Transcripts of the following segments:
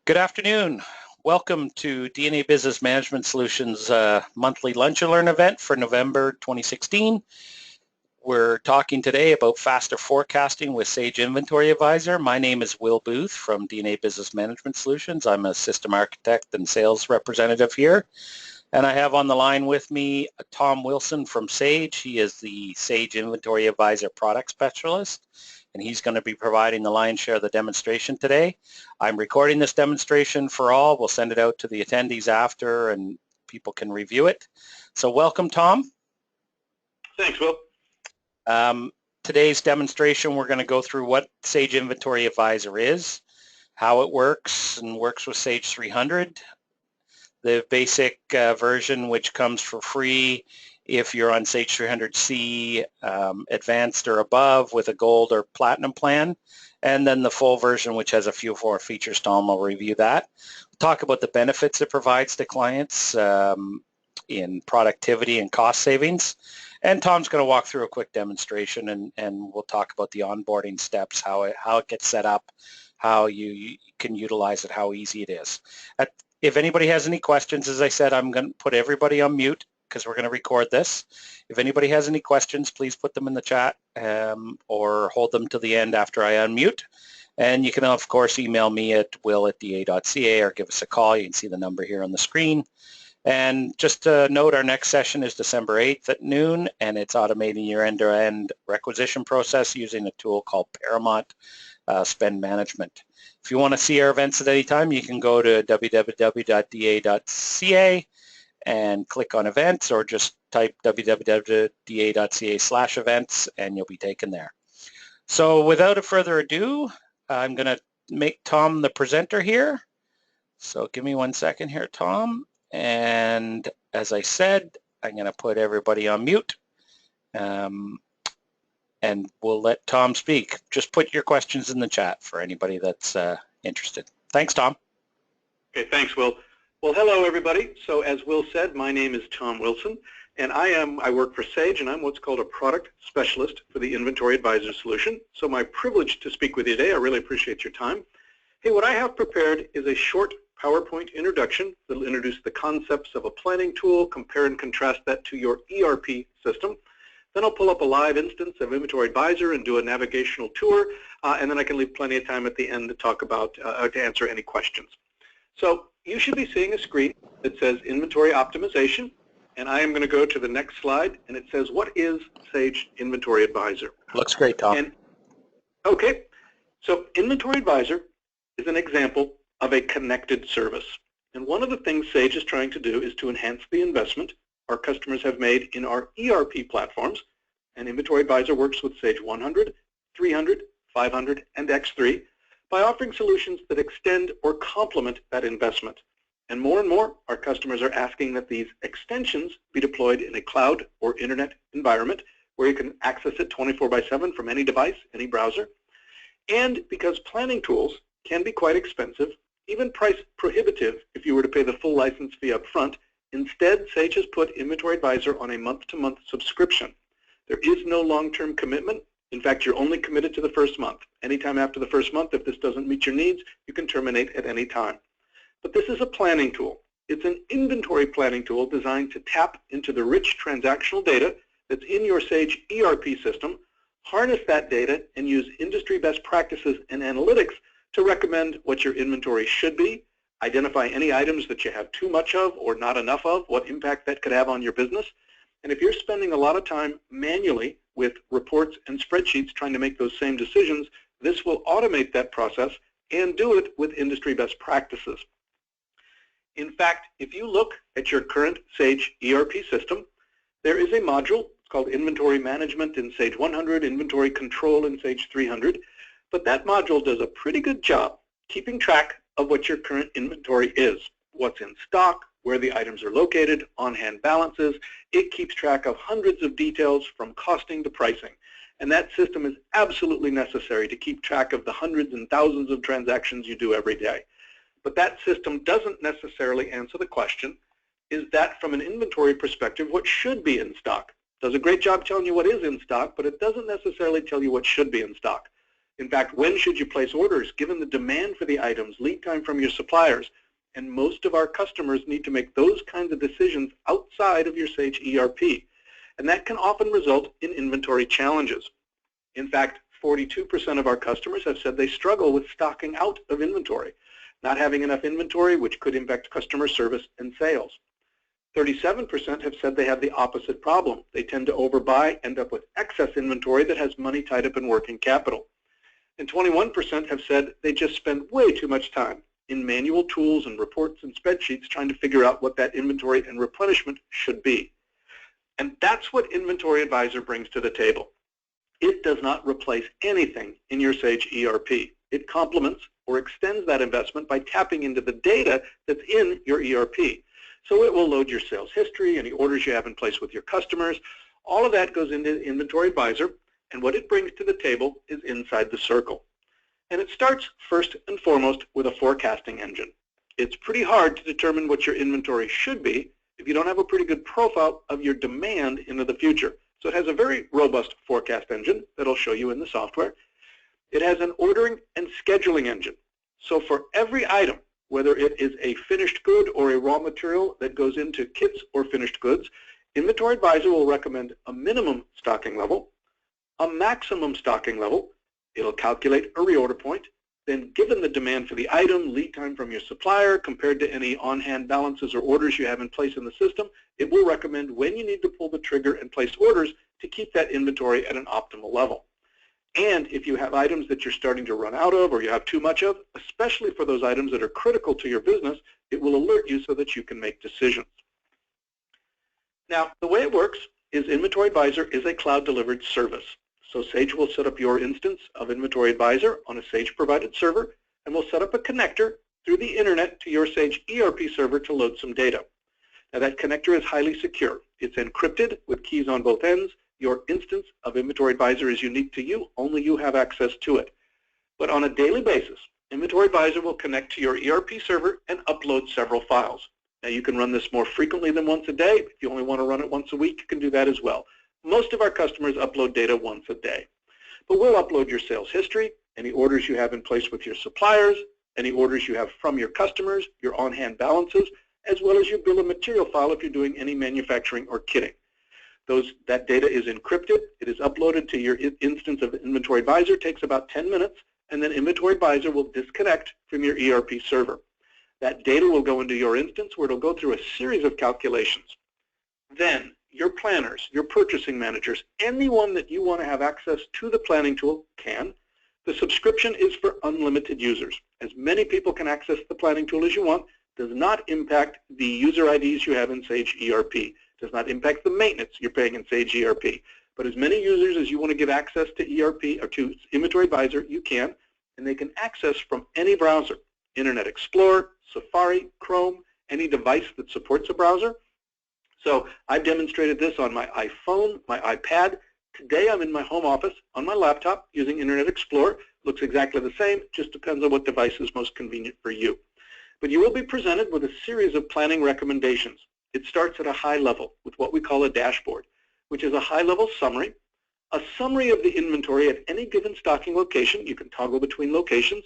Good afternoon. Welcome to DNA Business Management Solutions monthly Lunch and Learn event for November 2016. We're talking today about faster forecasting with Sage Inventory Advisor. My name is Will Booth from DNA Business Management Solutions. I'm a system architect and sales representative here. And I have on the line with me Tom Wilson from Sage. He is the Sage Inventory Advisor product specialist, and he's going to be providing the lion's share of the demonstration today. I'm recording this demonstration for all. We'll send it out to the attendees after, and people can review it. So welcome, Tom. Thanks, Will. Today's demonstration, we're going to go through what Sage Inventory Advisor is, how it works, and works with Sage 300. The basic version, which comes for free if you're on Sage 300C Advanced or above with a gold or platinum plan, and then the full version, which has a few more features. Tom will review that. We'll talk about the benefits it provides to clients in productivity and cost savings. And Tom's going to walk through a quick demonstration, and we'll talk about the onboarding steps, how it gets set up, how you can utilize it, how easy it is. If anybody has any questions, as I said, I'm going to put everybody on mute because we're going to record this. If anybody has any questions, please put them in the chat or hold them to the end after I unmute. And you can, of course, email me at will@da.ca or give us a call. You can see the number here on the screen. And just to note, our next session is December 8th at noon, and it's automating your end-to-end requisition process using a tool called Paramount Spend Management. If you want to see our events at any time, you can go to www.da.ca and click on events, or just type www.da.ca/events and you'll be taken there. So without further ado, I'm going to make Tom the presenter here. So give me 1 second here, Tom. And as I said, I'm going to put everybody on mute. And we'll let Tom speak. Just put your questions in the chat for anybody that's interested. Thanks, Tom. Okay, thanks, Will. Well, hello, everybody. So as Will said, my name is Tom Wilson, and I work for Sage, and I'm what's called a product specialist for the Inventory Advisor solution. So my privilege to speak with you today. I really appreciate your time. Hey, what I have prepared is a short PowerPoint introduction that will introduce the concepts of a planning tool, compare and contrast that to your ERP system. Then I'll pull up a live instance of Inventory Advisor and do a navigational tour, and then I can leave plenty of time at the end to talk about, to answer any questions. So you should be seeing a screen that says Inventory Optimization, and I am going to go to the next slide, and it says, what is Sage Inventory Advisor? Looks great, Tom. Okay, so Inventory Advisor is an example of a connected service. And one of the things Sage is trying to do is to enhance the investment our customers have made in our ERP platforms, and Inventory Advisor works with Sage 100, 300, 500, and X3 by offering solutions that extend or complement that investment. And more, our customers are asking that these extensions be deployed in a cloud or internet environment where you can access it 24/7 from any device, any browser. And because planning tools can be quite expensive, even price prohibitive if you were to pay the full license fee up front, instead, Sage has put Inventory Advisor on a month-to-month subscription. There is no long-term commitment. In fact, you're only committed to the first month. Anytime after the first month, if this doesn't meet your needs, you can terminate at any time. But this is a planning tool. It's an inventory planning tool designed to tap into the rich transactional data that's in your Sage ERP system, harness that data, and use industry best practices and analytics to recommend what your inventory should be, identify any items that you have too much of or not enough of, what impact that could have on your business. And if you're spending a lot of time manually with reports and spreadsheets trying to make those same decisions, this will automate that process and do it with industry best practices. In fact, if you look at your current Sage ERP system, there is a module called Inventory Management in Sage 100, Inventory Control in Sage 300, but that module does a pretty good job keeping track of what your current inventory is, what's in stock, where the items are located, on-hand balances. It keeps track of hundreds of details from costing to pricing. And that system is absolutely necessary to keep track of the hundreds and thousands of transactions you do every day. But that system doesn't necessarily answer the question, is that from an inventory perspective, what should be in stock? It does a great job telling you what is in stock, but it doesn't necessarily tell you what should be in stock. In fact, when should you place orders given the demand for the items, lead time from your suppliers? And most of our customers need to make those kinds of decisions outside of your Sage ERP. And that can often result in inventory challenges. In fact, 42% of our customers have said they struggle with stocking out of inventory, not having enough inventory, which could impact customer service and sales. 37% have said they have the opposite problem. They tend to overbuy, end up with excess inventory that has money tied up in working capital. And 21% have said they just spend way too much time in manual tools and reports and spreadsheets trying to figure out what that inventory and replenishment should be. And that's what Inventory Advisor brings to the table. It does not replace anything in your Sage ERP. It complements or extends that investment by tapping into the data that's in your ERP. So it will load your sales history, any orders you have in place with your customers. All of that goes into Inventory Advisor, and what it brings to the table is inside the circle. And it starts first and foremost with a forecasting engine. It's pretty hard to determine what your inventory should be if you don't have a pretty good profile of your demand into the future. So it has a very robust forecast engine that I'll show you in the software. It has an ordering and scheduling engine. So for every item, whether it is a finished good or a raw material that goes into kits or finished goods, Inventory Advisor will recommend a minimum stocking level, a maximum stocking level. It'll calculate a reorder point. Then given the demand for the item, lead time from your supplier, compared to any on-hand balances or orders you have in place in the system, it will recommend when you need to pull the trigger and place orders to keep that inventory at an optimal level. And if you have items that you're starting to run out of or you have too much of, especially for those items that are critical to your business, it will alert you so that you can make decisions. Now, the way it works is Inventory Advisor is a cloud-delivered service. So Sage will set up your instance of Inventory Advisor on a Sage-provided server, and we'll set up a connector through the internet to your Sage ERP server to load some data. Now that connector is highly secure. It's encrypted with keys on both ends. Your instance of Inventory Advisor is unique to you. Only you have access to it. But on a daily basis, Inventory Advisor will connect to your ERP server and upload several files. Now you can run this more frequently than once a day. If you only want to run it once a week, you can do that as well. Most of our customers upload data once a day. But we'll upload your sales history, any orders you have in place with your suppliers, any orders you have from your customers, your on-hand balances, as well as your bill of material file if you're doing any manufacturing or kitting. That data is encrypted. It is uploaded to your instance of Inventory Advisor. It takes about 10 minutes, and then Inventory Advisor will disconnect from your ERP server. That data will go into your instance where it'll go through a series of calculations. Then your planners, your purchasing managers, anyone that you want to have access to the planning tool can. The subscription is for unlimited users. As many people can access the planning tool as you want. Does not impact the user IDs you have in Sage ERP. Does not impact the maintenance you're paying in Sage ERP. But as many users as you want to give access to ERP or to Inventory Advisor, you can, and they can access from any browser. Internet Explorer, Safari, Chrome, any device that supports a browser. So I've demonstrated this on my iPhone, my iPad. Today I'm in my home office on my laptop using Internet Explorer. Looks exactly the same, just depends on what device is most convenient for you. But you will be presented with a series of planning recommendations. It starts at a high level with what we call a dashboard, which is a high-level summary, a summary of the inventory at any given stocking location. You can toggle between locations,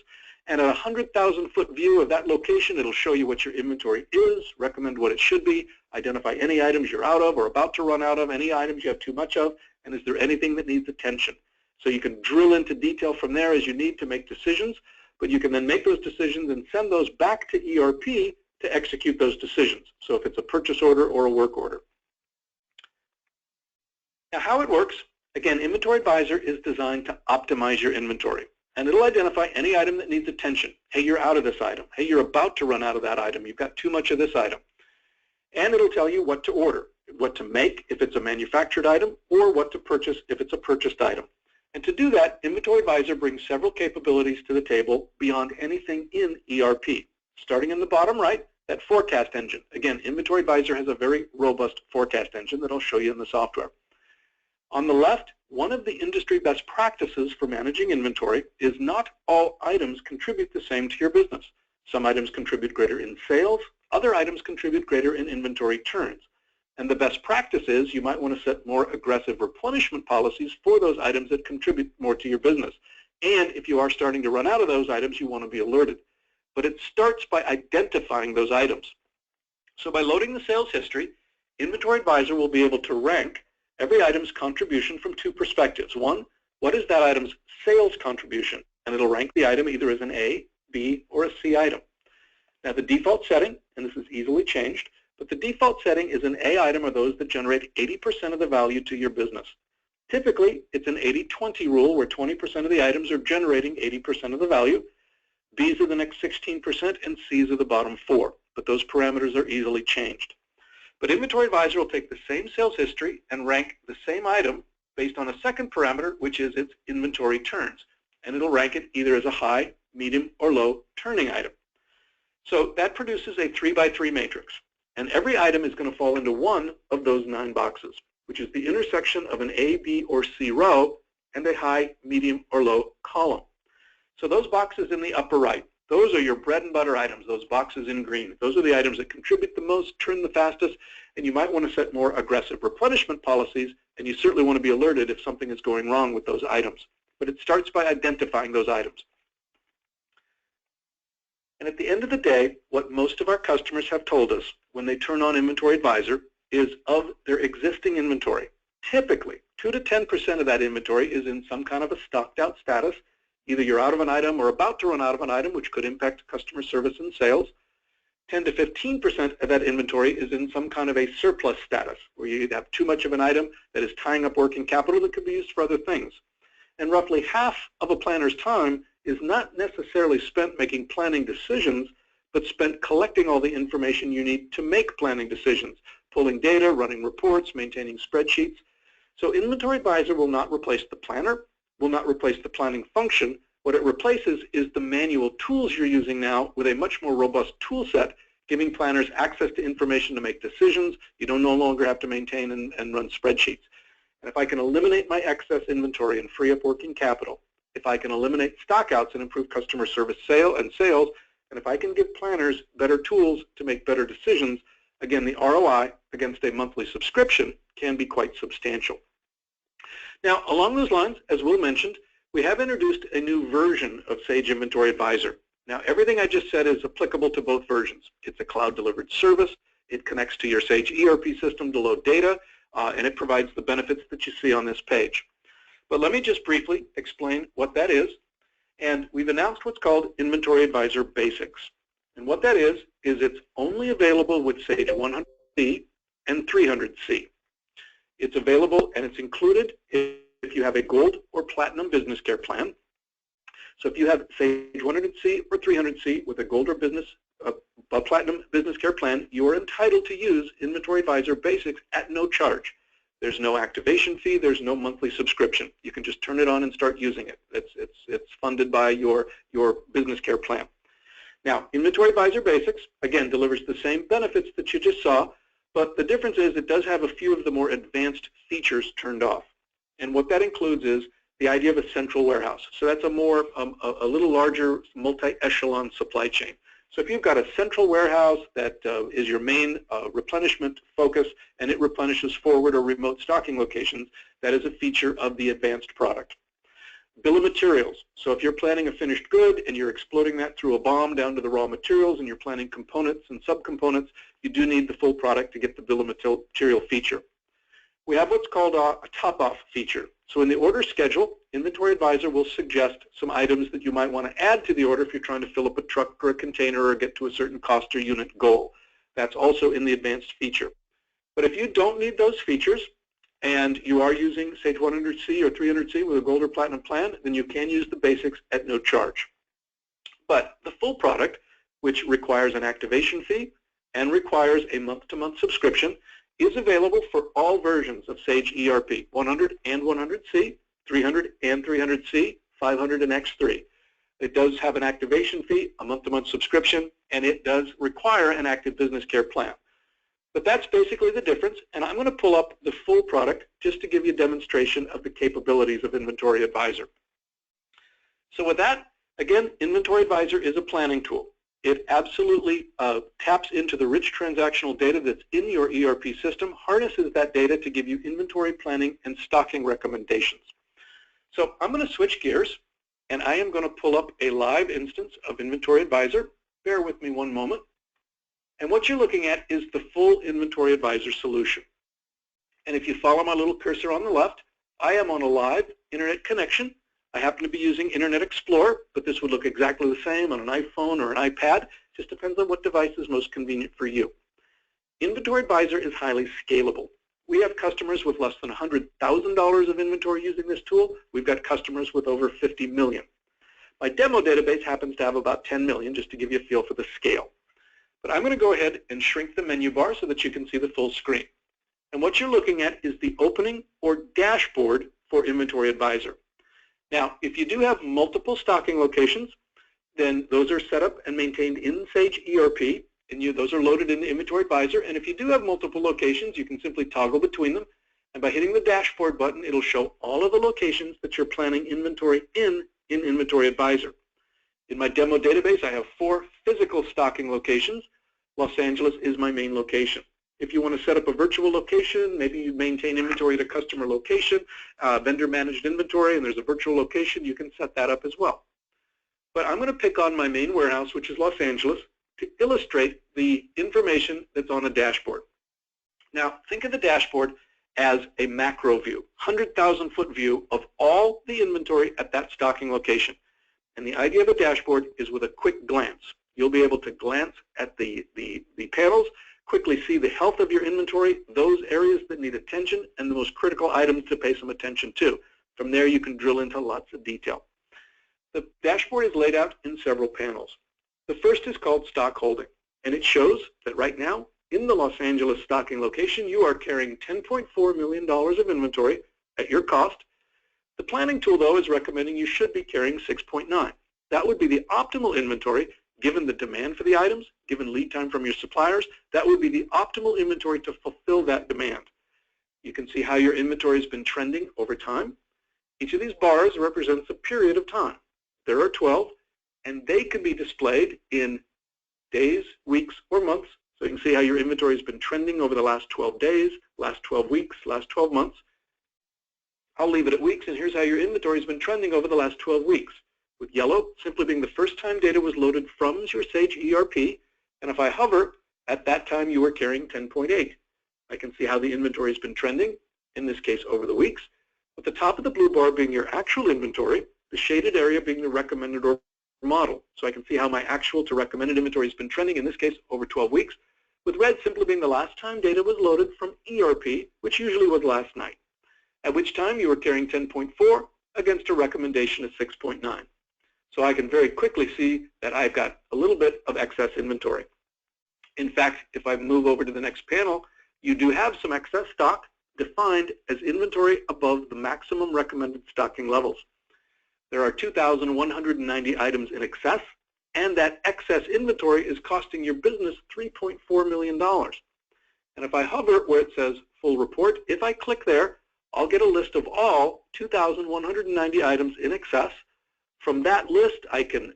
and at a 100,000-foot view of that location, it'll show you what your inventory is, recommend what it should be, identify any items you're out of or about to run out of, any items you have too much of, and is there anything that needs attention. So you can drill into detail from there as you need to make decisions, but you can then make those decisions and send those back to ERP to execute those decisions. So if it's a purchase order or a work order. Now how it works, again, Inventory Advisor is designed to optimize your inventory. And it'll identify any item that needs attention. Hey, you're out of this item. Hey, you're about to run out of that item. You've got too much of this item. And it'll tell you what to order, what to make if it's a manufactured item, or what to purchase if it's a purchased item. And to do that, Inventory Advisor brings several capabilities to the table beyond anything in ERP. Starting in the bottom right, that forecast engine. Again, Inventory Advisor has a very robust forecast engine that I'll show you in the software. On the left, one of the industry best practices for managing inventory is not all items contribute the same to your business. Some items contribute greater in sales, other items contribute greater in inventory turns. And the best practice is you might want to set more aggressive replenishment policies for those items that contribute more to your business. And if you are starting to run out of those items, you want to be alerted. But it starts by identifying those items. So by loading the sales history, Inventory Advisor will be able to rank every item's contribution from two perspectives. One, what is that item's sales contribution? And it'll rank the item either as an A, B, or a C item. Now the default setting, and this is easily changed, but the default setting is an A item are those that generate 80% of the value to your business. Typically, it's an 80-20 rule where 20% of the items are generating 80% of the value. B's are the next 16% and C's are the bottom 4, but those parameters are easily changed. But Inventory Advisor will take the same sales history and rank the same item based on a second parameter, which is its inventory turns. And it'll rank it either as a high, medium, or low turning item. So that produces a 3x3 matrix. And every item is going to fall into one of those 9 boxes, which is the intersection of an A, B, or C row and a high, medium, or low column. So those boxes in the upper right, those are your bread and butter items, those boxes in green. Those are the items that contribute the most, turn the fastest, and you might want to set more aggressive replenishment policies, and you certainly want to be alerted if something is going wrong with those items. But it starts by identifying those items. And at the end of the day, what most of our customers have told us when they turn on Inventory Advisor is of their existing inventory. Typically, 2 to 10% of that inventory is in some kind of a stocked out status. Either you're out of an item or about to run out of an item, which could impact customer service and sales. 10 to 15% of that inventory is in some kind of a surplus status, where you have too much of an item that is tying up working capital that could be used for other things. And roughly half of a planner's time is not necessarily spent making planning decisions, but spent collecting all the information you need to make planning decisions, pulling data, running reports, maintaining spreadsheets. So Inventory Advisor will not replace the planner, will not replace the planning function. What it replaces is the manual tools you're using now with a much more robust tool set, giving planners access to information to make decisions. You don't no longer have to maintain and run spreadsheets. And if I can eliminate my excess inventory and free up working capital, if I can eliminate stockouts and improve customer service sales, and if I can give planners better tools to make better decisions, again, the ROI against a monthly subscription can be quite substantial. Now, along those lines, as Will mentioned, we have introduced a new version of Sage Inventory Advisor. Now, everything I just said is applicable to both versions. It's a cloud-delivered service. It connects to your Sage ERP system to load data, and it provides the benefits that you see on this page. But let me just briefly explain what that is. And we've announced what's called Inventory Advisor Basics. And what that is it's only available with Sage 100C and 300C. It's available and it's included if you have a Gold or Platinum Business Care plan. So if you have Sage 100C or 300C with a Gold or a Platinum Business Care plan, you are entitled to use Inventory Advisor Basics at no charge. There's no activation fee. There's no monthly subscription. You can just turn it on and start using it. It's funded by your business care plan. Now, Inventory Advisor Basics, again, delivers the same benefits that you just saw, but the difference is it does have a few of the more advanced features turned off. And what that includes is the idea of a central warehouse. So that's a little larger multi-echelon supply chain. So if you've got a central warehouse that is your main replenishment focus and it replenishes forward or remote stocking locations, that is a feature of the advanced product. Bill of materials. So if you're planning a finished good and you're exploding that through a BOM down to the raw materials and you're planning components and subcomponents, you do need the full product to get the bill of material feature. We have what's called a top-off feature. So in the order schedule, Inventory Advisor will suggest some items that you might want to add to the order if you're trying to fill up a truck or a container or get to a certain cost or unit goal. That's also in the advanced feature. But if you don't need those features and you are using Sage 100C or 300C with a Gold or Platinum plan, then you can use the basics at no charge. But the full product, which requires an activation fee and requires a month-to-month subscription, is available for all versions of Sage ERP, 100 and 100C, 300 and 300C, 500 and X3. It does have an activation fee, a month-to-month subscription, and it does require an active business care plan. But that's basically the difference, and I'm going to pull up the full product just to give you a demonstration of the capabilities of Inventory Advisor. So with that, again, Inventory Advisor is a planning tool. It absolutely taps into the rich transactional data that's in your ERP system, harnesses that data to give you inventory planning and stocking recommendations. So I'm going to switch gears, and I am going to pull up a live instance of Inventory Advisor. Bear with me one moment. And what you're looking at is the full Inventory Advisor solution. And if you follow my little cursor on the left, I am on a live internet connection. I happen to be using Internet Explorer, but this would look exactly the same on an iPhone or an iPad. Just depends on what device is most convenient for you. Inventory Advisor is highly scalable. We have customers with less than $100,000 of inventory using this tool. We've got customers with over 50 million. My demo database happens to have about 10 million, just to give you a feel for the scale. But I'm going to go ahead and shrink the menu bar so that you can see the full screen. And what you're looking at is the opening or dashboard for Inventory Advisor. Now, if you do have multiple stocking locations, then those are set up and maintained in Sage ERP, and those are loaded into Inventory Advisor. And if you do have multiple locations, you can simply toggle between them. And by hitting the dashboard button, it'll show all of the locations that you're planning inventory in Inventory Advisor. In my demo database, I have 4 physical stocking locations. Los Angeles is my main location. If you want to set up a virtual location, maybe you maintain inventory at a customer location, vendor managed inventory, and there's a virtual location, you can set that up as well. But I'm going to pick on my main warehouse, which is Los Angeles, to illustrate the information that's on a dashboard. Now, think of the dashboard as a macro view, 100,000-foot view of all the inventory at that stocking location. And the idea of a dashboard is with a quick glance. You'll be able to glance at the panels, quickly see the health of your inventory, those areas that need attention, and the most critical items to pay some attention to. From there, you can drill into lots of detail. The dashboard is laid out in several panels. The first is called Stock Holding, and it shows that right now, in the Los Angeles stocking location, you are carrying $10.4 million of inventory at your cost. The planning tool, though, is recommending you should be carrying 6.9. That would be the optimal inventory given the demand for the items, given lead time from your suppliers. That would be the optimal inventory to fulfill that demand. You can see how your inventory has been trending over time. Each of these bars represents a period of time. There are 12, and they can be displayed in days, weeks, or months. So you can see how your inventory has been trending over the last 12 days, last 12 weeks, last 12 months. I'll leave it at weeks, and here's how your inventory has been trending over the last 12 weeks. With yellow simply being the first time data was loaded from your Sage ERP, and if I hover, at that time you were carrying 10.8. I can see how the inventory has been trending, in this case over the weeks, with the top of the blue bar being your actual inventory, the shaded area being the recommended or model. So I can see how my actual to recommended inventory has been trending, in this case over 12 weeks, with red simply being the last time data was loaded from ERP, which usually was last night, at which time you were carrying 10.4 against a recommendation of 6.9. So I can very quickly see that I've got a little bit of excess inventory. In fact, if I move over to the next panel, you do have some excess stock defined as inventory above the maximum recommended stocking levels. There are 2,190 items in excess, and that excess inventory is costing your business $3.4 million. And if I hover where it says full report, if I click there, I'll get a list of all 2,190 items in excess. From that list, I can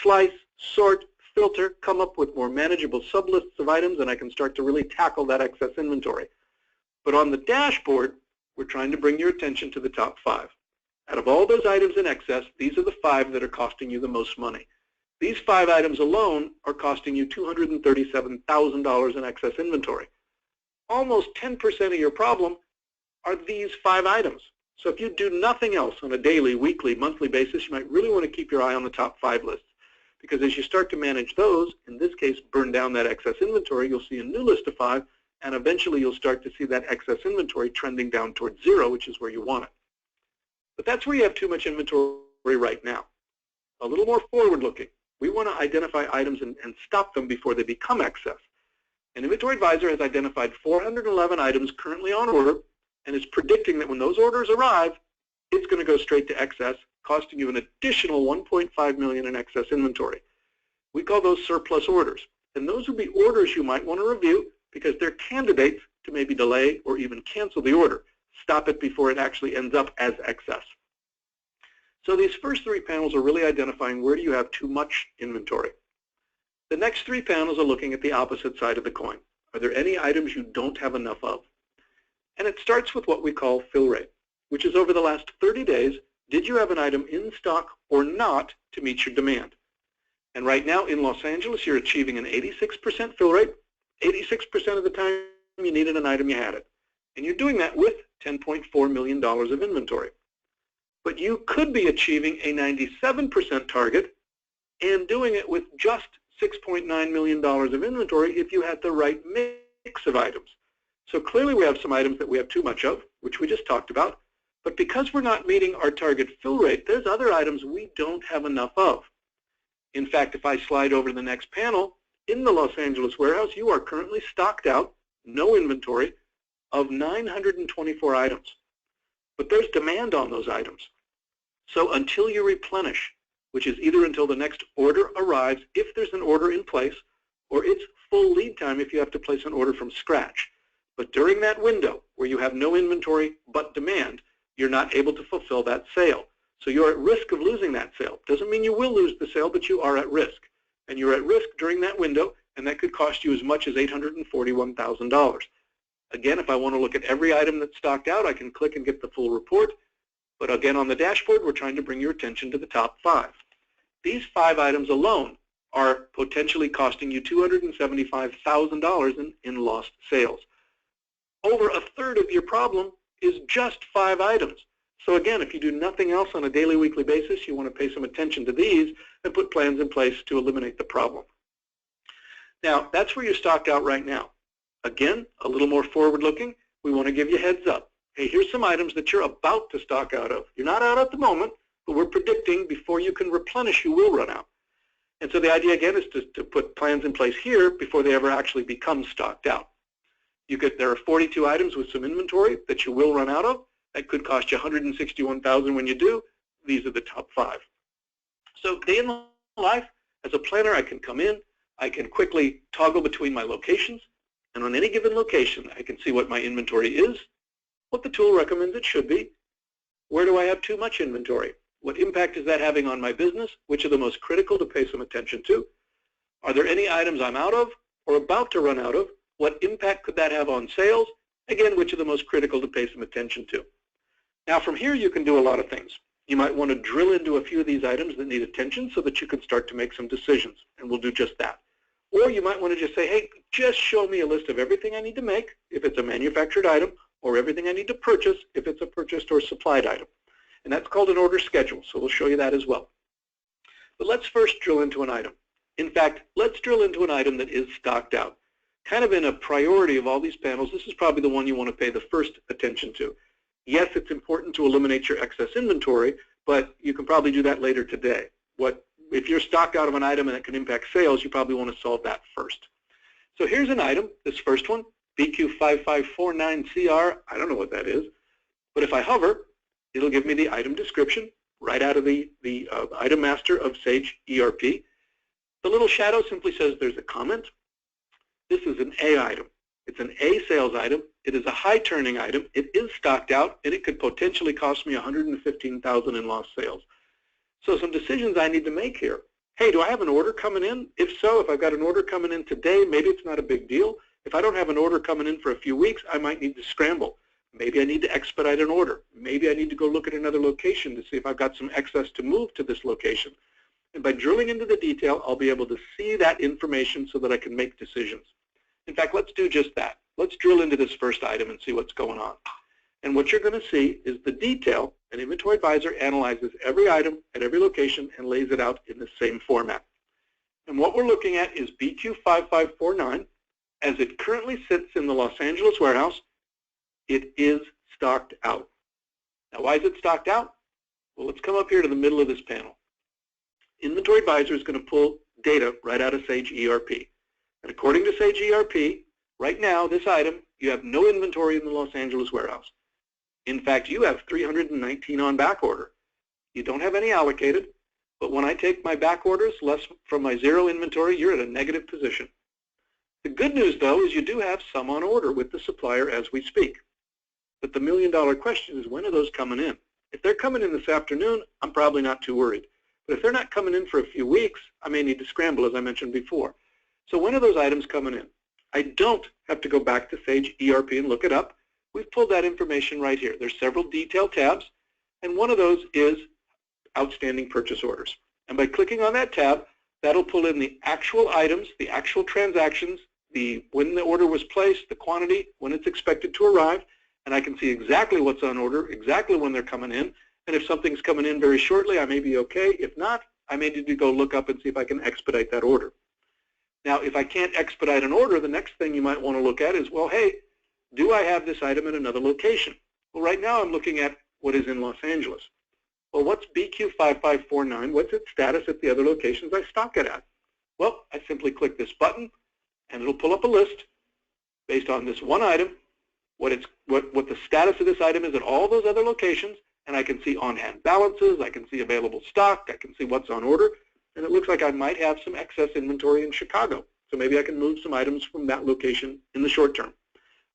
slice, sort, filter, come up with more manageable sublists of items, and I can start to really tackle that excess inventory. But on the dashboard, we're trying to bring your attention to the top 5. Out of all those items in excess, these are the 5 that are costing you the most money. These 5 items alone are costing you $237,000 in excess inventory. Almost 10% of your problem are these 5 items. So if you do nothing else on a daily, weekly, monthly basis, you might really want to keep your eye on the top 5 lists. Because as you start to manage those, in this case, burn down that excess inventory, you'll see a new list of 5, and eventually you'll start to see that excess inventory trending down towards 0, which is where you want it. But that's where you have too much inventory right now. A little more forward-looking. We want to identify items and stop them before they become excess. And Inventory Advisor has identified 411 items currently on order, and is predicting that when those orders arrive, it's going to go straight to excess, costing you an additional $1.5 million in excess inventory. We call those surplus orders. And those would be orders you might want to review because they're candidates to maybe delay or even cancel the order. Stop it before it actually ends up as excess. So these first 3 panels are really identifying where do you have too much inventory. The next 3 panels are looking at the opposite side of the coin. Are there any items you don't have enough of? And it starts with what we call fill rate, which is over the last 30 days, did you have an item in stock or not to meet your demand? And right now in Los Angeles, you're achieving an 86% fill rate. 86% of the time you needed an item, you had it. And you're doing that with $10.4 million of inventory. But you could be achieving a 97% target and doing it with just $6.9 million of inventory if you had the right mix of items. So clearly we have some items that we have too much of, which we just talked about. But because we're not meeting our target fill rate, there's other items we don't have enough of. In fact, if I slide over to the next panel, in the Los Angeles warehouse, you are currently stocked out, no inventory, of 924 items. But there's demand on those items. So until you replenish, which is either until the next order arrives, if there's an order in place, or it's full lead time if you have to place an order from scratch. But during that window where you have no inventory but demand, you're not able to fulfill that sale. So you're at risk of losing that sale. Doesn't mean you will lose the sale, but you are at risk. And you're at risk during that window, and that could cost you as much as $841,000. Again, if I want to look at every item that's stocked out, I can click and get the full report. But again, on the dashboard, we're trying to bring your attention to the top 5. These 5 items alone are potentially costing you $275,000 in lost sales. Over a third of your problem is just 5 items. So again, if you do nothing else on a daily, weekly basis, you want to pay some attention to these and put plans in place to eliminate the problem. Now, that's where you're stocked out right now. Again, a little more forward-looking, we want to give you heads up. Hey, here's some items that you're about to stock out of. You're not out at the moment, but we're predicting before you can replenish, you will run out. And so the idea, again, is to put plans in place here before they ever actually become stocked out. There are 42 items with some inventory that you will run out of. That could cost you $161,000 when you do. These are the top 5. So day in life, as a planner, I can come in, I can quickly toggle between my locations, and on any given location, I can see what my inventory is, what the tool recommends it should be, where do I have too much inventory, what impact is that having on my business, which are the most critical to pay some attention to, are there any items I'm out of or about to run out of, what impact could that have on sales, again, which are the most critical to pay some attention to. Now from here you can do a lot of things. You might want to drill into a few of these items that need attention so that you can start to make some decisions, and we'll do just that. Or you might want to just say, hey, just show me a list of everything I need to make if it's a manufactured item, or everything I need to purchase if it's a purchased or supplied item. And that's called an order schedule, so we'll show you that as well. But let's first drill into an item. In fact, let's drill into an item that is stocked out. Kind of in a priority of all these panels, this is probably the one you want to pay the first attention to. Yes, it's important to eliminate your excess inventory, but you can probably do that later today. If you're stocked out of an item and it can impact sales, you probably want to solve that first. So here's an item, this first one, BQ5549CR. I don't know what that is, but if I hover, it'll give me the item description right out of the item master of Sage ERP. The little shadow simply says there's a comment. This is an A item. It's an A sales item. It is a high turning item. It is stocked out, and it could potentially cost me $115,000 in lost sales. So some decisions I need to make here. Hey, do I have an order coming in? If so, if I've got an order coming in today, maybe it's not a big deal. If I don't have an order coming in for a few weeks, I might need to scramble. Maybe I need to expedite an order. Maybe I need to go look at another location to see if I've got some excess to move to this location. And by drilling into the detail, I'll be able to see that information so that I can make decisions. In fact, let's do just that. Let's drill into this first item and see what's going on. And what you're going to see is the detail. An Inventory Advisor analyzes every item at every location and lays it out in the same format. And what we're looking at is BQ5549. As it currently sits in the Los Angeles warehouse, it is stocked out. Now, why is it stocked out? Well, let's come up here to the middle of this panel. Inventory Advisor is going to pull data right out of Sage ERP. And according to Sage ERP, right now, this item, you have no inventory in the Los Angeles warehouse. In fact, you have 319 on back order. You don't have any allocated, but when I take my back orders less from my zero inventory, you're at a negative position. The good news, though, is you do have some on order with the supplier as we speak. But the million-dollar question is, when are those coming in? If they're coming in this afternoon, I'm probably not too worried. But if they're not coming in for a few weeks, I may need to scramble, as I mentioned before. So when are those items coming in? I don't have to go back to Sage ERP and look it up. We've pulled that information right here. There's several detailed tabs, and one of those is outstanding purchase orders. And by clicking on that tab, that'll pull in the actual items, the actual transactions, when the order was placed, the quantity, when it's expected to arrive, and I can see exactly what's on order, exactly when they're coming in, and if something's coming in very shortly, I may be okay. If not, I may need to go look up and see if I can expedite that order. Now, if I can't expedite an order, the next thing you might want to look at is, well, hey, do I have this item at another location? Well, right now I'm looking at what is in Los Angeles. Well, what's BQ5549? What's its status at the other locations I stock it at? Well, I simply click this button, and it'll pull up a list based on this one item, what the status of this item is at all those other locations, and I can see on-hand balances, I can see available stock, I can see what's on order, and it looks like I might have some excess inventory in Chicago. So maybe I can move some items from that location in the short term.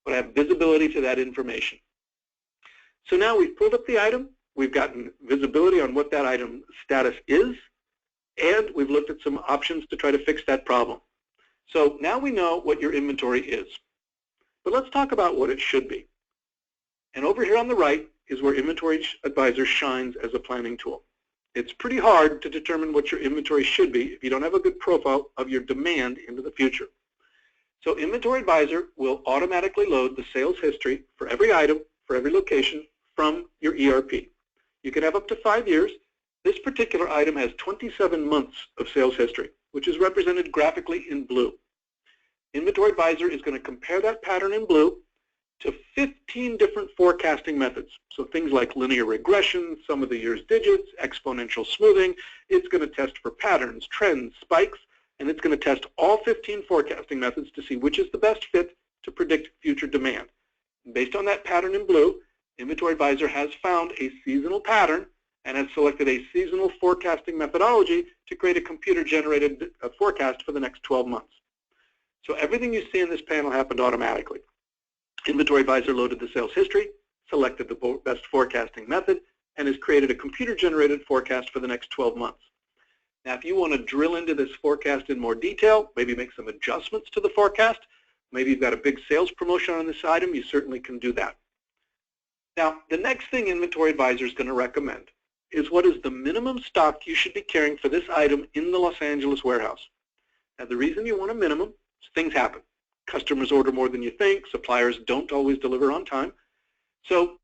But I have visibility to that information. So now we've pulled up the item, we've gotten visibility on what that item status is, and we've looked at some options to try to fix that problem. So now we know what your inventory is. But let's talk about what it should be. And over here on the right is where Inventory Advisor shines as a planning tool. It's pretty hard to determine what your inventory should be if you don't have a good profile of your demand into the future. So Inventory Advisor will automatically load the sales history for every item, for every location from your ERP. You can have up to 5 years. This particular item has 27 months of sales history, which is represented graphically in blue. Inventory Advisor is going to compare that pattern in blue to 15 different forecasting methods. So things like linear regression, sum of the year's digits, exponential smoothing. It's going to test for patterns, trends, spikes, and it's going to test all 15 forecasting methods to see which is the best fit to predict future demand. And based on that pattern in blue, Inventory Advisor has found a seasonal pattern and has selected a seasonal forecasting methodology to create a computer-generated forecast for the next 12 months. So everything you see in this panel happened automatically. Inventory Advisor loaded the sales history, selected the best forecasting method, and has created a computer-generated forecast for the next 12 months. Now, if you want to drill into this forecast in more detail, maybe make some adjustments to the forecast, maybe you've got a big sales promotion on this item, you certainly can do that. Now, the next thing Inventory Advisor is going to recommend is what is the minimum stock you should be carrying for this item in the Los Angeles warehouse. Now, the reason you want a minimum is things happen. Customers order more than you think. Suppliers don't always deliver on time. So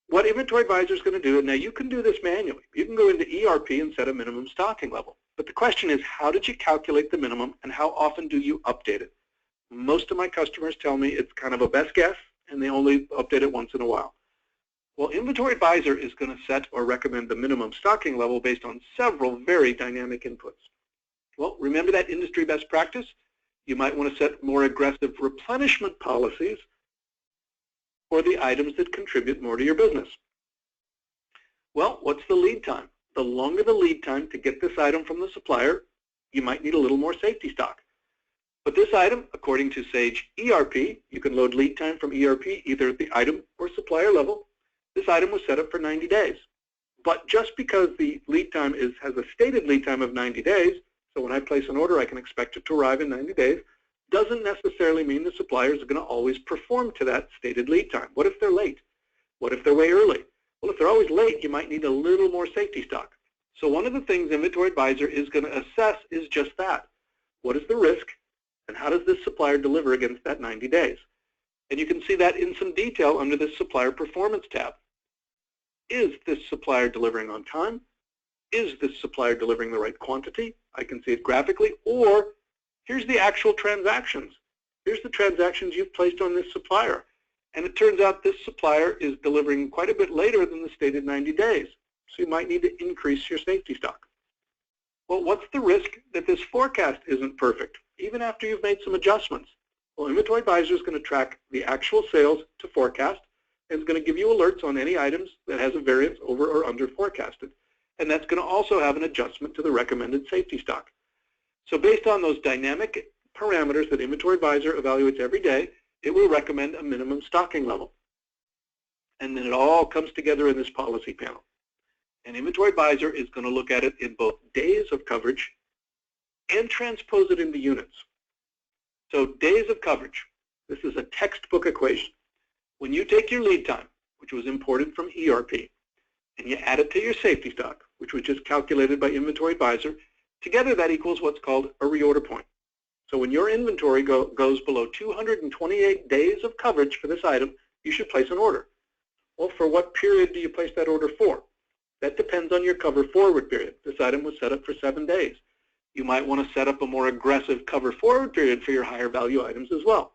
what Inventory Advisor is going to do, and now you can do this manually. You can go into ERP and set a minimum stocking level. But the question is, how did you calculate the minimum and how often do you update it? Most of my customers tell me it's kind of a best guess and they only update it once in a while. Well, Inventory Advisor is going to set or recommend the minimum stocking level based on several very dynamic inputs. Well, remember that industry best practice? You might want to set more aggressive replenishment policies for the items that contribute more to your business. Well, what's the lead time? The longer the lead time to get this item from the supplier, you might need a little more safety stock. But this item, according to Sage ERP, you can load lead time from ERP either at the item or supplier level. This item was set up for 90 days. But just because the lead time has a stated lead time of 90 days, so when I place an order I can expect it to arrive in 90 days, doesn't necessarily mean the suppliers are going to always perform to that stated lead time. What if they're late? What if they're way early? Well, if they're always late, you might need a little more safety stock. So one of the things Inventory Advisor is going to assess is just that. What is the risk and how does this supplier deliver against that 90 days? And you can see that in some detail under this Supplier Performance tab. Is this supplier delivering on time? Is this supplier delivering the right quantity? I can see it graphically. Or here's the actual transactions. Here's the transactions you've placed on this supplier. And it turns out this supplier is delivering quite a bit later than the stated 90 days. So you might need to increase your safety stock. Well, what's the risk that this forecast isn't perfect, even after you've made some adjustments? Well, Inventory Advisor is going to track the actual sales to forecast and is going to give you alerts on any items that has a variance over or under forecasted. And that's going to also have an adjustment to the recommended safety stock. So based on those dynamic parameters that Inventory Advisor evaluates every day, it will recommend a minimum stocking level. And then it all comes together in this policy panel. And Inventory Advisor is going to look at it in both days of coverage and transpose it into units. So days of coverage, this is a textbook equation. When you take your lead time, which was imported from ERP, and you add it to your safety stock, which was just calculated by Inventory Advisor, together that equals what's called a reorder point. So when your inventory goes below 228 days of coverage for this item, you should place an order. Well, for what period do you place that order for? That depends on your cover forward period. This item was set up for 7 days. You might want to set up a more aggressive cover forward period for your higher value items as well.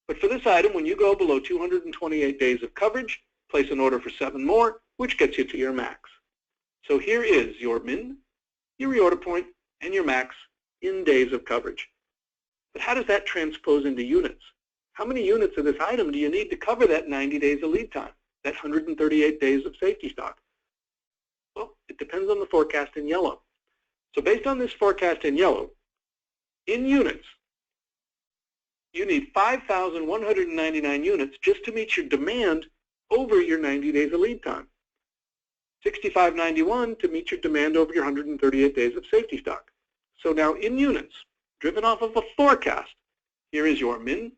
But for this item, when you go below 228 days of coverage, place an order for 7 more, which gets you to your max. So here is your min, your reorder point, and your max in days of coverage. But how does that transpose into units? How many units of this item do you need to cover that 90 days of lead time, that 138 days of safety stock? Well, it depends on the forecast in yellow. So based on this forecast in yellow, in units, you need 5,199 units just to meet your demand over your 90 days of lead time. 6,591 to meet your demand over your 138 days of safety stock. So now in units, driven off of a forecast, here is your min,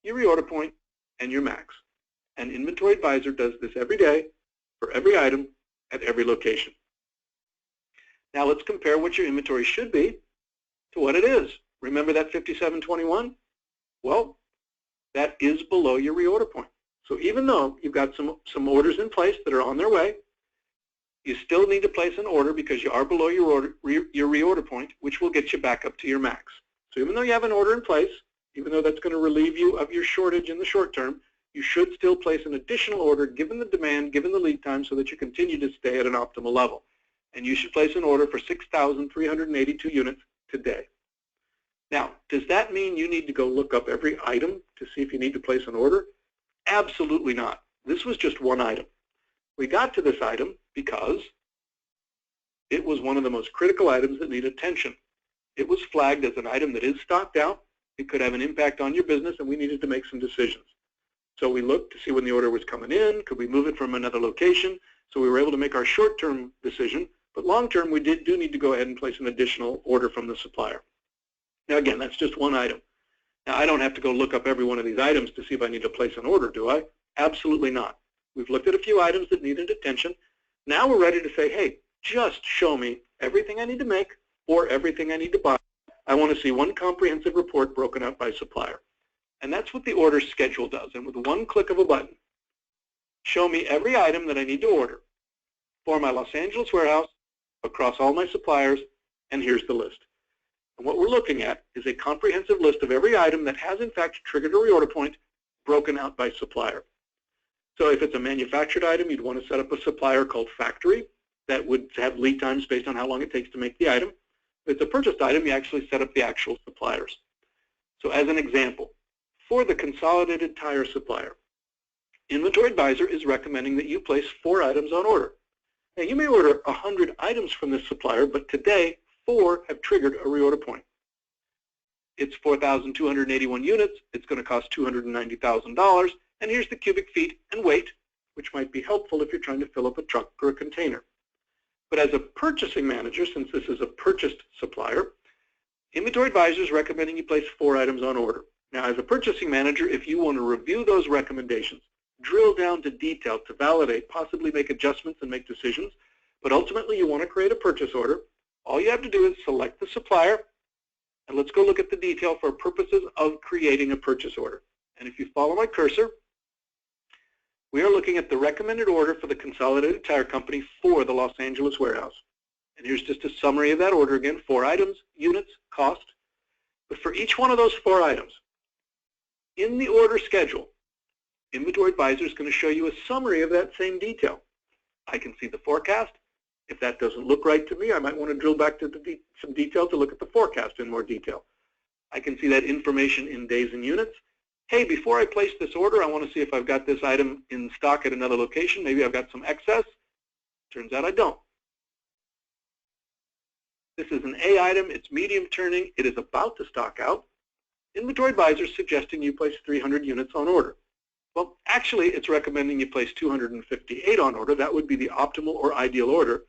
your reorder point, and your max. And Inventory Advisor does this every day for every item at every location. Now let's compare what your inventory should be to what it is. Remember that 5721? Well, that is below your reorder point. So even though you've got some orders in place that are on their way, you still need to place an order because you are below your reorder point, which will get you back up to your max. So even though you have an order in place, even though that's going to relieve you of your shortage in the short term, you should still place an additional order given the demand, given the lead time, so that you continue to stay at an optimal level. And you should place an order for 6,382 units today. Now, does that mean you need to go look up every item to see if you need to place an order? Absolutely not. This was just one item. We got to this item because it was one of the most critical items that need attention. It was flagged as an item that is stocked out. It could have an impact on your business, and we needed to make some decisions. So we looked to see when the order was coming in. Could we move it from another location? So we were able to make our short-term decision. But long-term, we do need to go ahead and place an additional order from the supplier. Now, again, that's just one item. Now, I don't have to go look up every one of these items to see if I need to place an order, do I? Absolutely not. We've looked at a few items that needed attention. Now we're ready to say, hey, just show me everything I need to make or everything I need to buy. I want to see one comprehensive report broken out by supplier. And that's what the order schedule does. And with one click of a button, show me every item that I need to order for my Los Angeles warehouse across all my suppliers, and here's the list. And what we're looking at is a comprehensive list of every item that has in fact triggered a reorder point broken out by supplier. So if it's a manufactured item, you'd want to set up a supplier called factory that would have lead times based on how long it takes to make the item. If it's a purchased item, you actually set up the actual suppliers. So as an example, for the consolidated tire supplier, Inventory Advisor is recommending that you place 4 items on order. Now you may order 100 items from this supplier, but today 4 have triggered a reorder point. It's 4,281 units. It's going to cost $290,000. And here's the cubic feet and weight, which might be helpful if you're trying to fill up a truck or a container. But as a purchasing manager, since this is a purchased supplier, Inventory Advisor is recommending you place 4 items on order. Now, as a purchasing manager, if you want to review those recommendations, drill down to detail to validate, possibly make adjustments and make decisions, but ultimately you want to create a purchase order, all you have to do is select the supplier, and let's go look at the detail for purposes of creating a purchase order. And if you follow my cursor, we are looking at the recommended order for the Consolidated Tire Company for the Los Angeles warehouse. And here's just a summary of that order again: 4 items, units, cost. But for each one of those 4 items, in the order schedule, Inventory Advisor is going to show you a summary of that same detail. I can see the forecast. If that doesn't look right to me, I might want to drill back to some detail to look at the forecast in more detail. I can see that information in days and units. Hey, before I place this order, I want to see if I've got this item in stock at another location. Maybe I've got some excess. Turns out I don't. This is an A item. It's medium turning. It is about to stock out. Inventory Advisor is suggesting you place 300 units on order. Well, actually, it's recommending you place 258 on order. That would be the optimal or ideal order.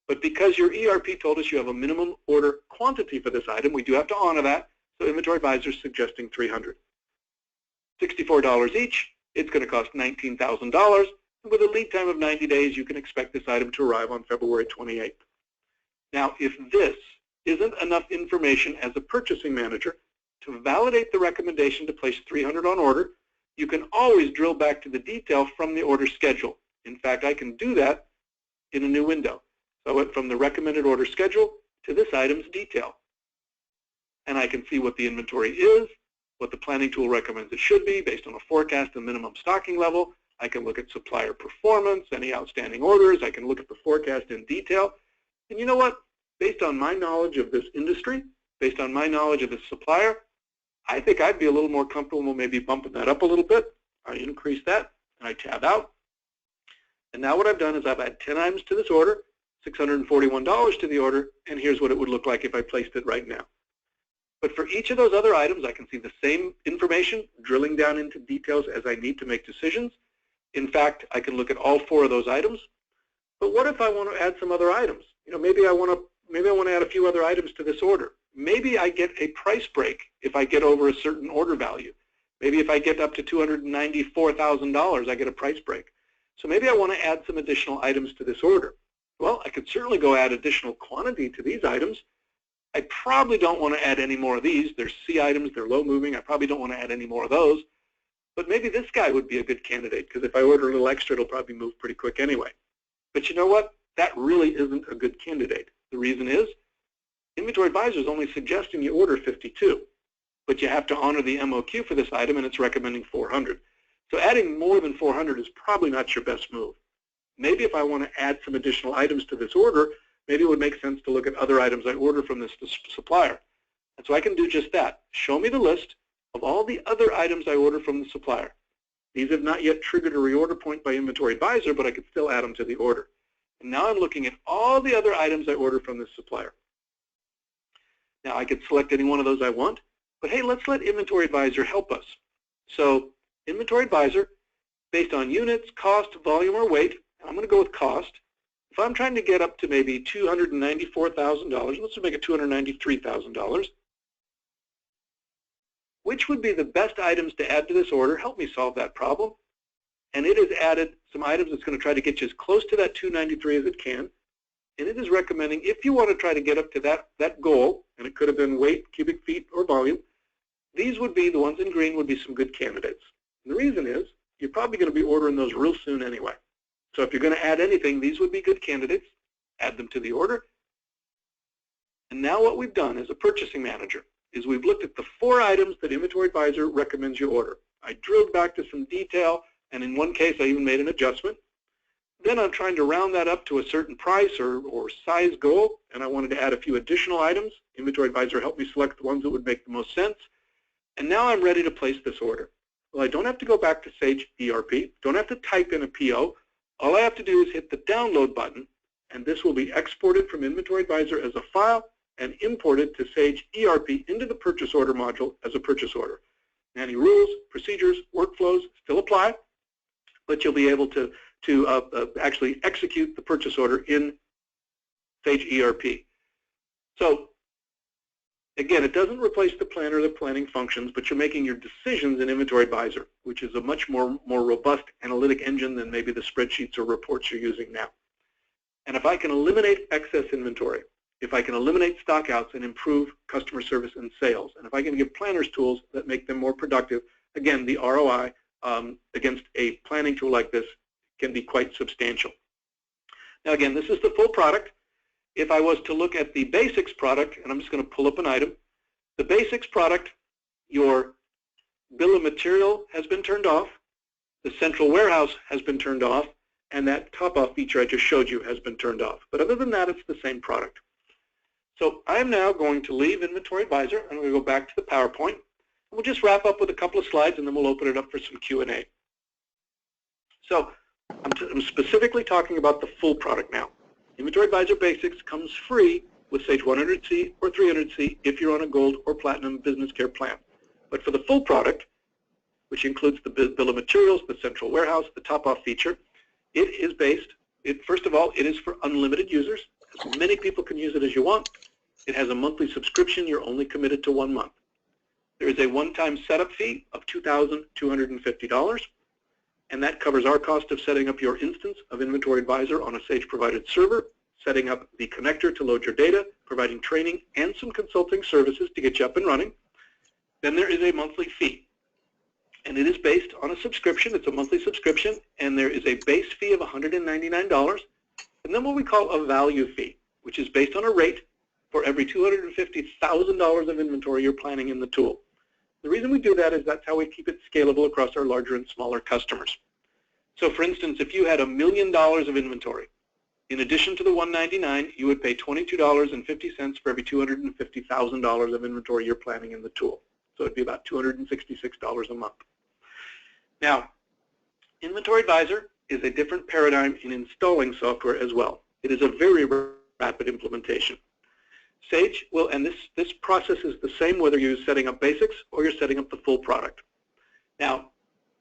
But because your ERP told us you have a minimum order quantity for this item, we do have to honor that. So Inventory Advisor is suggesting 300. $64 each. It's going to cost $19,000. With a lead time of 90 days, you can expect this item to arrive on February 28th. Now, if this isn't enough information as a purchasing manager to validate the recommendation to place 300 on order, you can always drill back to the detail from the order schedule. In fact, I can do that in a new window. So I went from the recommended order schedule to this item's detail. And I can see what the inventory is, what the planning tool recommends it should be based on a forecast and minimum stocking level. I can look at supplier performance, any outstanding orders. I can look at the forecast in detail. And you know what? Based on my knowledge of this industry, based on my knowledge of this supplier, I think I'd be a little more comfortable maybe bumping that up a little bit. I increase that, and I tab out. And now what I've done is I've added 10 items to this order, $641 to the order, and here's what it would look like if I placed it right now. But for each of those other items, I can see the same information, drilling down into details as I need to make decisions. In fact, I can look at all 4 of those items. But what if I want to add some other items? You know, maybe I want to add a few other items to this order. Maybe I get a price break if I get over a certain order value. Maybe if I get up to $294,000, I get a price break. So maybe I want to add some additional items to this order. Well, I could certainly go add additional quantity to these items. I probably don't want to add any more of these. They're C items, they're low moving. I probably don't want to add any more of those. But maybe this guy would be a good candidate, because if I order a little extra, it'll probably move pretty quick anyway. But you know what? That really isn't a good candidate. The reason is, Inventory Advisor is only suggesting you order 52, but you have to honor the MOQ for this item, and it's recommending 400. So adding more than 400 is probably not your best move. Maybe if I want to add some additional items to this order, maybe it would make sense to look at other items I order from this supplier. And so I can do just that. Show me the list of all the other items I order from the supplier. These have not yet triggered a reorder point by Inventory Advisor, but I could still add them to the order. And now I'm looking at all the other items I order from this supplier. Now I could select any one of those I want, but hey, let's let Inventory Advisor help us. So Inventory Advisor, based on units, cost, volume, or weight, and I'm going to go with cost. If I'm trying to get up to maybe $294,000, let's make it $293,000, which would be the best items to add to this order? Help me solve that problem. And it has added some items that's going to try to get you as close to that 293 as it can. And it is recommending, if you want to try to get up to that goal, and it could have been weight, cubic feet, or volume, these would be, the ones in green would be some good candidates. And the reason is, you're probably going to be ordering those real soon anyway. So if you're going to add anything, these would be good candidates. Add them to the order. And now what we've done as a purchasing manager is we've looked at the 4 items that Inventory Advisor recommends you order. I drilled back to some detail, and in one case I even made an adjustment. Then I'm trying to round that up to a certain price or size goal, and I wanted to add a few additional items. Inventory Advisor helped me select the ones that would make the most sense. And now I'm ready to place this order. Well, I don't have to go back to Sage ERP, don't have to type in a PO. All I have to do is hit the download button, and this will be exported from Inventory Advisor as a file and imported to Sage ERP into the purchase order module as a purchase order. Any rules, procedures, workflows still apply, but you'll be able to actually execute the purchase order in Sage ERP. So again, it doesn't replace the planner or the planning functions, but you're making your decisions in Inventory Advisor, which is a much more robust analytic engine than maybe the spreadsheets or reports you're using now. And if I can eliminate excess inventory, if I can eliminate stockouts and improve customer service and sales, and if I can give planners tools that make them more productive, again, the ROI against a planning tool like this can be quite substantial. Now again, this is the full product. If I was to look at the basics product, and I'm just going to pull up an item, the basics product, your bill of material has been turned off, the central warehouse has been turned off, and that top-off feature I just showed you has been turned off. But other than that, it's the same product. So I'm now going to leave Inventory Advisor. I'm going to go back to the PowerPoint. We'll just wrap up with a couple of slides, and then we'll open it up for some Q&A. So I'm specifically talking about the full product now. Inventory Advisor Basics comes free with Sage 100C or 300C if you're on a Gold or Platinum Business Care plan. But for the full product, which includes the bill of materials, the central warehouse, the top-off feature, it is based, first of all, it is for unlimited users. As many people can use it as you want. It has a monthly subscription. You're only committed to 1 month. There is a one-time setup fee of $2,250. and that covers our cost of setting up your instance of Inventory Advisor on a Sage-provided server, setting up the connector to load your data, providing training and some consulting services to get you up and running. Then there is a monthly fee, and it is based on a subscription. It's a monthly subscription, and there is a base fee of $199, and then what we call a value fee, which is based on a rate for every $250,000 of inventory you're planning in the tool. The reason we do that is that's how we keep it scalable across our larger and smaller customers. So for instance, if you had $1 million of inventory, in addition to the $199, you would pay $22.50 for every $250,000 of inventory you're planning in the tool. So it'd be about $266 a month. Now, Inventory Advisor is a different paradigm in installing software as well. It is a very rapid implementation. Sage will, and this process is the same whether you're setting up basics or you're setting up the full product. Now,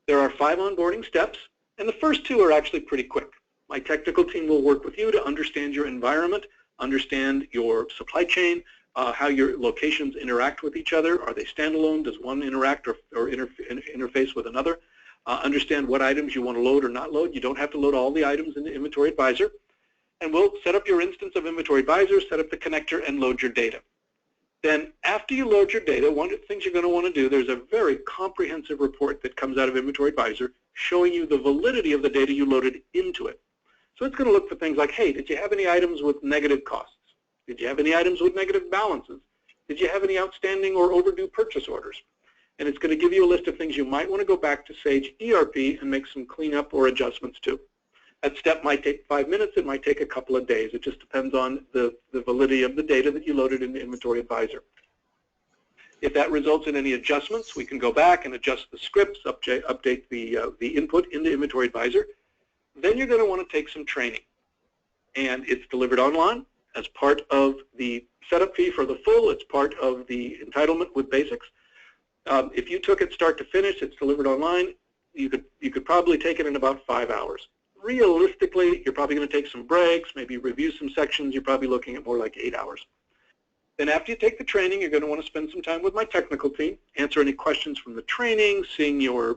there are 5 onboarding steps, and the first 2 are actually pretty quick. My technical team will work with you to understand your environment, understand your supply chain, how your locations interact with each other. Are they standalone? Does one interact or interface with another? Understand what items you want to load or not load. You don't have to load all the items in the Inventory Advisor. And we'll set up your instance of Inventory Advisor, set up the connector, and load your data. Then after you load your data, one of the things you're going to want to do, there's a very comprehensive report that comes out of Inventory Advisor showing you the validity of the data you loaded into it. So it's going to look for things like, hey, did you have any items with negative costs? Did you have any items with negative balances? Did you have any outstanding or overdue purchase orders? And it's going to give you a list of things you might want to go back to Sage ERP and make some cleanup or adjustments to. That step might take 5 minutes. It might take a couple of days. It just depends on the validity of the data that you loaded in the Inventory Advisor. If that results in any adjustments, we can go back and adjust the scripts, update the input in the Inventory Advisor. Then you're going to want to take some training. And it's delivered online as part of the setup fee for the full. It's part of the entitlement with basics. If you took it start to finish, it's delivered online. You could probably take it in about 5 hours. Realistically, you're probably going to take some breaks, maybe review some sections. You're probably looking at more like 8 hours. Then after you take the training, you're going to want to spend some time with my technical team, answer any questions from the training, seeing your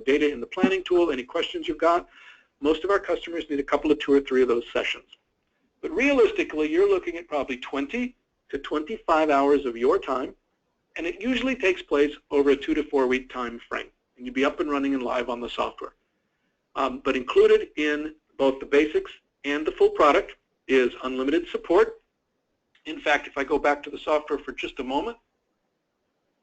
data in the planning tool, any questions you've got. Most of our customers need a couple of 2 or 3 of those sessions. But realistically, you're looking at probably 20 to 25 hours of your time, and it usually takes place over a 2 to 4 week time frame, and you'll be up and running and live on the software. But included in both the basics and the full product is unlimited support. In fact, if I go back to the software for just a moment,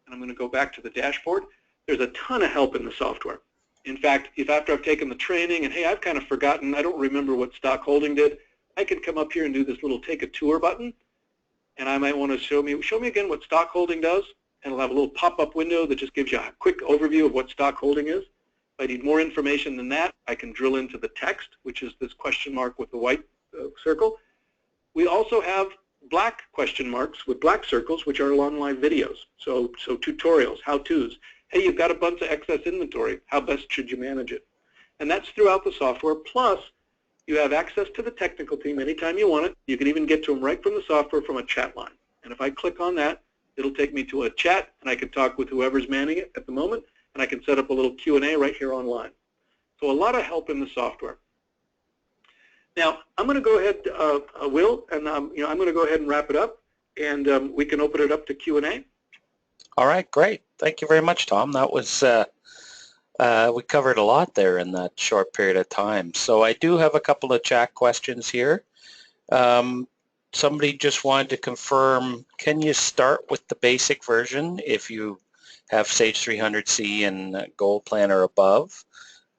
and I'm going to go back to the dashboard, there's a ton of help in the software. In fact, if after I've taken the training and, hey, I've kind of forgotten, I don't remember what Stock Holding did, I can come up here and do this little take a tour button, and I might want to show me again what Stock Holding does, and it'll have a little pop-up window that just gives you a quick overview of what Stock Holding is. If I need more information than that, I can drill into the text, which is this question mark with the white circle. We also have black question marks with black circles, which are on live videos. So tutorials, how-tos. Hey, you've got a bunch of excess inventory. How best should you manage it? And that's throughout the software. Plus, you have access to the technical team anytime you want it. You can even get to them right from the software from a chat line. And if I click on that, it'll take me to a chat, and I can talk with whoever's manning it at the moment, and I can set up a little Q&A right here online. So a lot of help in the software. Now, I'm going to go ahead, Will, and I'm going to go ahead and wrap it up, and we can open it up to Q&A. All right, great. Thank you very much, Tom. That was we covered a lot there in that short period of time. So I do have a couple of chat questions here. Somebody just wanted to confirm, can you start with the basic version if you have Sage 300C and Gold Plan or above,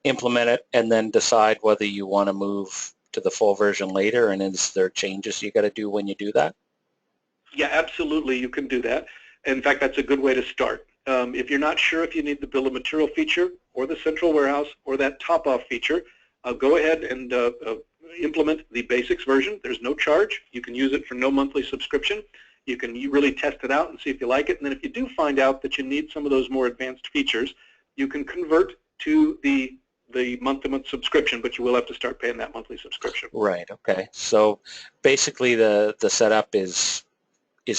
implement it, and then decide whether you want to move to the full version later, and is there changes you got to do when you do that? Yeah, absolutely, you can do that. In fact, that's a good way to start. If you're not sure if you need the bill of material feature or the central warehouse or that top-off feature, go ahead and implement the basics version. There's no charge. You can use it for no monthly subscription. You can really test it out and see if you like it. And then if you do find out that you need some of those more advanced features, you can convert to the month-to-month subscription, but you will have to start paying that monthly subscription. Right, okay. So basically the setup is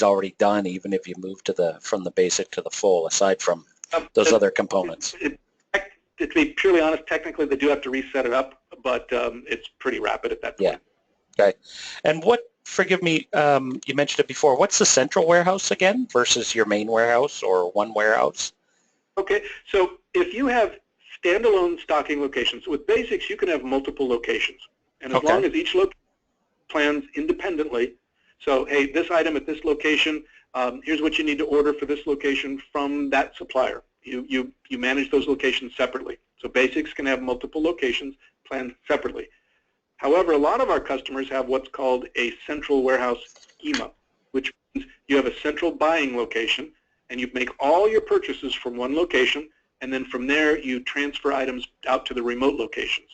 already done even if you move to from the basic to the full, aside from those other components. to be purely honest, technically they do have to reset it up, but it's pretty rapid at that point. Yeah. Okay. And forgive me, you mentioned it before, what's the central warehouse again versus your main warehouse or one warehouse? Okay, so if you have standalone stocking locations, with Basics you can have multiple locations. And as long as each location plans independently, so hey, this item at this location, here's what you need to order for this location from that supplier. You manage those locations separately. So Basics can have multiple locations planned separately. However, a lot of our customers have what's called a central warehouse schema, which means you have a central buying location, and you make all your purchases from one location, and then from there you transfer items out to the remote locations.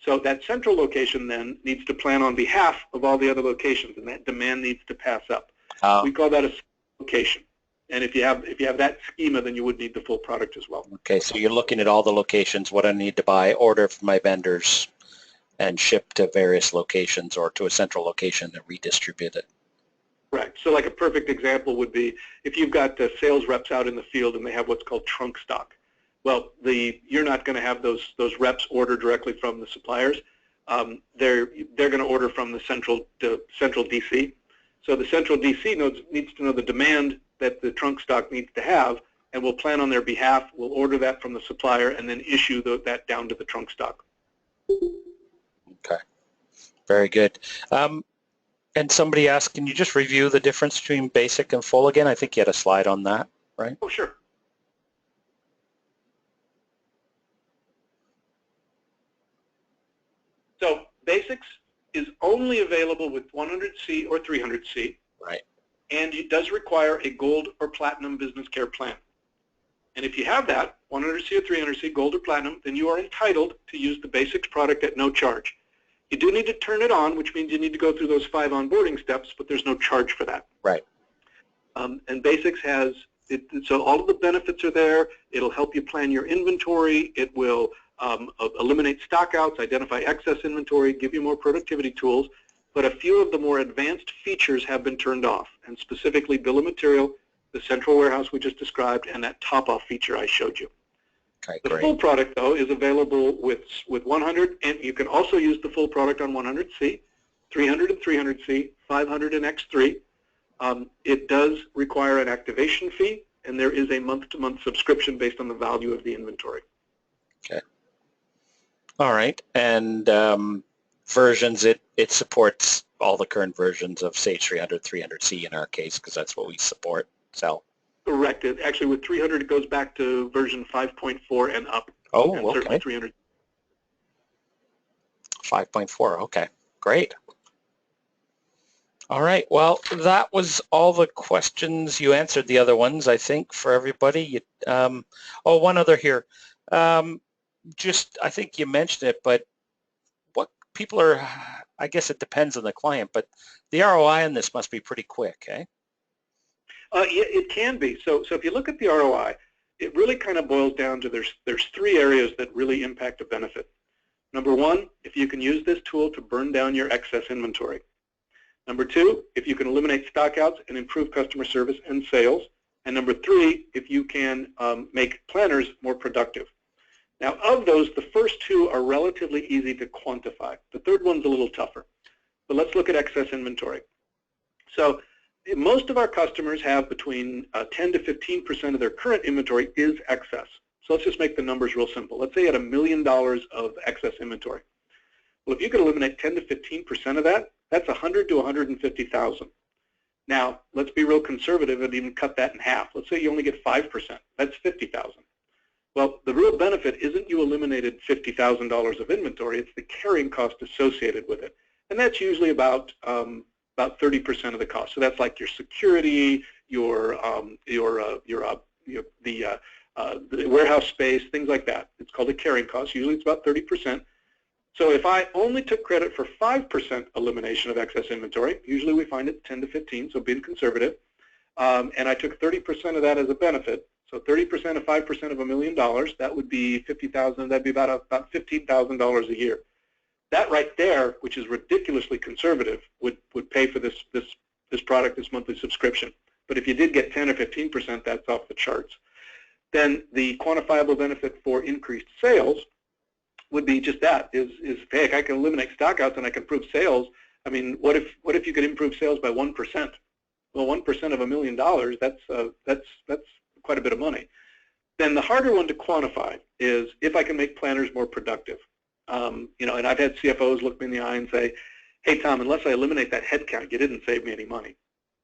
So that central location then needs to plan on behalf of all the other locations, and that demand needs to pass up. We call that a location. And if you have that schema, then you would need the full product as well. Okay, so you're looking at all the locations, what I need to buy, order from my vendors, and ship to various locations or to a central location and redistribute it. Right. So like a perfect example would be if you've got sales reps out in the field and they have what's called trunk stock. Well, you're not going to have those reps order directly from the suppliers. They're going to order from the central DC. So the central DC needs to know the demand that the trunk stock needs to have, and will plan on their behalf. We'll order that from the supplier and then issue that down to the trunk stock. Okay. Very good. And somebody asked, can you just review the difference between basic and full again? I think you had a slide on that, right? Oh, sure. So Basics is only available with 100C or 300C. Right. And it does require a gold or platinum business care plan. And if you have that, 100C or 300C, gold or platinum, then you are entitled to use the Basics product at no charge. You do need to turn it on, which means you need to go through those 5 onboarding steps, but there's no charge for that. Right. And Basics has, so all of the benefits are there. It'll help you plan your inventory. It will eliminate stockouts, identify excess inventory, give you more productivity tools. But a few of the more advanced features have been turned off, and specifically bill of material, the central warehouse we just described, and that top-off feature I showed you. Okay, the great. full product, though, is available with 100, and you can also use the full product on 100C, 300 and 300C, 500 and X3. It does require an activation fee, and there is a month-to-month subscription based on the value of the inventory. Okay. All right. And versions, it supports all the current versions of Sage 300, 300C in our case, because that's what we support, sell. Correct. Actually, with 300, it goes back to version 5.4 and up. Oh, and okay. Certainly 300. 5.4, okay. Great. All right. Well, that was all the questions. You answered the other ones, I think, for everybody. Oh, one other here. I think you mentioned it, but what people are, I guess it depends on the client, but the ROI on this must be pretty quick, eh? Yeah, it can be. So if you look at the ROI, it really kind of boils down to there's 3 areas that really impact a benefit. Number 1, if you can use this tool to burn down your excess inventory. Number 2, if you can eliminate stockouts and improve customer service and sales. And number 3, if you can make planners more productive. Now, of those, the first 2 are relatively easy to quantify. The third one's a little tougher. But let's look at excess inventory. So most of our customers have between 10 to 15% of their current inventory is excess. So let's just make the numbers real simple. Let's say you had $1 million of excess inventory. Well, if you could eliminate 10 to 15% of that, that's 100 to 150,000. Now, let's be real conservative and even cut that in half. Let's say you only get 5%. That's 50,000. Well, the real benefit isn't you eliminated $50,000 of inventory. It's the carrying cost associated with it, and that's usually about 30% of the cost. So that's like your security, the warehouse space, things like that. It's called a carrying cost. Usually it's about 30%. So if I only took credit for 5% elimination of excess inventory, usually we find it 10 to 15, so being conservative, and I took 30% of that as a benefit. So 30% of 5% of $1 million, that would be 50,000. That'd be about $15,000 a year. That right there, which is ridiculously conservative, would pay for this product, this monthly subscription. But if you did get 10 or 15%, that's off the charts. then the quantifiable benefit for increased sales would be just that, is hey, I can eliminate stockouts and I can improve sales. I mean, what if you could improve sales by 1%? Well, 1% of $1 million, that's quite a bit of money. Then the harder one to quantify is if I can make planners more productive. You know, and I've had CFOs look me in the eye and say, hey, Tom, unless I eliminate that headcount, you didn't save me any money.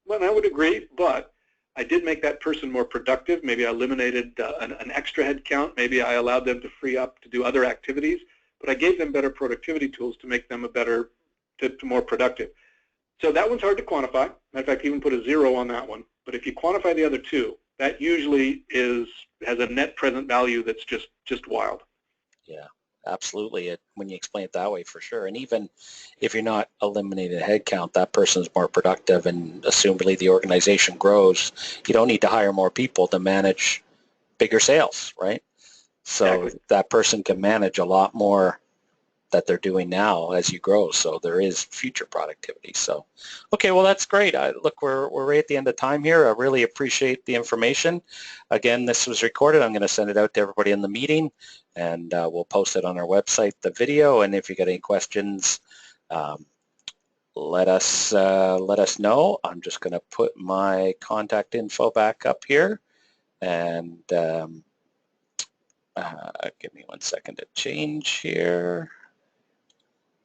Well, I would agree, but I did make that person more productive. Maybe I eliminated an extra headcount. Maybe I allowed them to free up to do other activities, but I gave them better productivity tools to make them more productive. So that one's hard to quantify. Matter of fact, even put a 0 on that one. But if you quantify the other two, that usually has a net present value that's just wild. Yeah, absolutely. When you explain it that way, for sure. And even if you're not eliminating a headcount, that person's more productive, and assumably the organization grows. You don't need to hire more people to manage bigger sales, right? So Exactly. that person can manage a lot more that they're doing now as you grow. So there is future productivity. So, okay, well, that's great. Look, we're right at the end of time here. I really appreciate the information. Again, this was recorded. I'm going to send it out to everybody in the meeting, and we'll post it on our website, the video. And if you got any questions, let us know. I'm just going to put my contact info back up here, and give me 1 second to change here.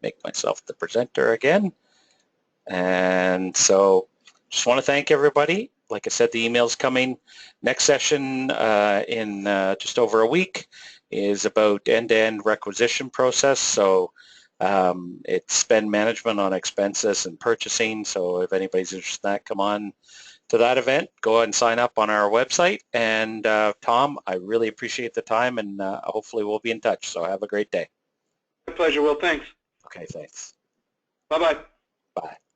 Make myself the presenter again. And so just want to thank everybody. Like I said, the email's coming. Next session in just over a week is about end-to-end requisition process. So it's spend management on expenses and purchasing. So if anybody's interested in that, come on to that event. Go ahead and sign up on our website. And Tom, I really appreciate the time, and hopefully we'll be in touch. So have a great day. My pleasure. Well, thanks. Okay, thanks. Bye-bye. Bye.